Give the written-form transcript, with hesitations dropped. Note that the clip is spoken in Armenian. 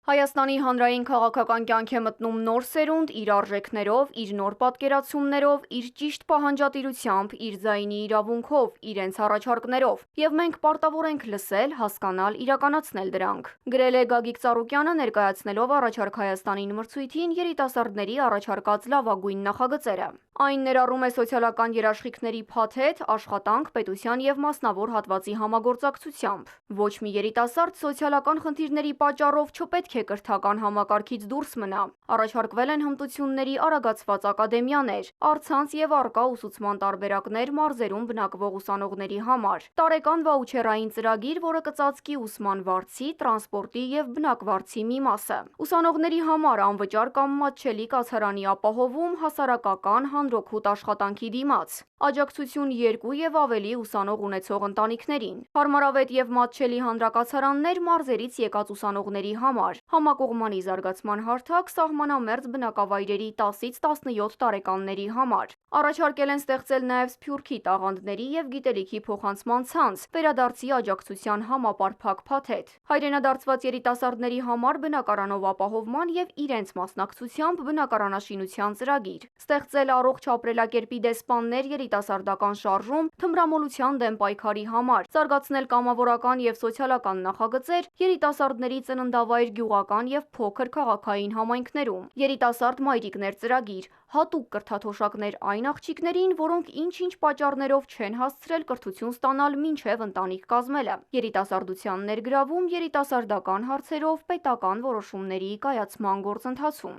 Հայաստանի հանրային քաղաքական կյանք է մտնում նոր սերունդ իր արժեքներով, իր նոր պատկերացումներով, իր ճիշտ պահանջատիրությամբ, իր ձայնի իրավունքով, իրենց առաջարկներով, եւ մենք պարտավոր ենք լսել, հասկանալ, իրականացնել դրանք։ Գրել է Գագիկ Ծառուկյանը ներկայացնելով առաջարկ Հայաստանին մրցույթին երիտասարդների առաջարկած լավագույն նախագծերը։ Այն ներառում է սոցիալական երաշխիքների փաթեթ, աշխատանք, պետության եւ մասնավոր հատվածի համագործակցությամբ։ Ոչ մի երիտասարդ սոցիալական խնդիրների պատճառով չպետք է կրթական համակարգից դուրս մնա։ Առաջարկվել են հմտությունների արագացված ակադեմիաներ, առցանց եւ առկա ուսուցման տարբերակներ մարզերում բնակվող ուսանողների համար, տարեկան վաուչերային ծրագիր, որը կծածկի ուսման վարձի, տրանսպորտի եւ բնակվարձի մի մասը։ Ուսանողների համար անվճար կամ մատչելի կացարանի ապահովում, հասարակական հանրօգուտ աշխատանքի դիմաց, աջակցություն 2 եւ ավելի ուսանող ունեցող ընտանիքներին, հարմարավետ եւ մատչելի հանրակացարաններ մարզերից եկած ուսանողների համար, համակողմանի զարգացման հարթակ սահմանամերձ բնակավայրերի 10-ից 17 տարեկանների համար։ Առաջարկել են ստեղծել նաև Սփյուռքի տաղանդների եւ գիտելիքի փոխանցման ցանց, վերադարձի աջակցության համապարփակ փաթեթ, հայրենադարձված երիտասարդների համար բնակարանով ապահովման եւ իրենց մասնակցությամբ բնակարանաշինության ծրագիր, ստեղծել առողջ ապրելակերպի դեսպաններ երիտասարդական շարժում թմրամոլության դեմ պայքարի համար, զարգացնել կամավորական եւ սոցիալական նախագծեր երիտասարդների ծննդավայր գյուղական եւ փոքր քաղաքային համայնքներում, երիտասարդ մայրիկներ ծրագիր, հատուկ կրթաթոշակներ այն աղջիկներին, որոնք ինչ-ինչ պատճառներով չեն հասցրել կրթություն ստանալ մինչև ընտանիք կազմելը, երիտասարդության ներգրավում երիտասարդական հարցերով պետական որոշումների կայացման գործընթացում։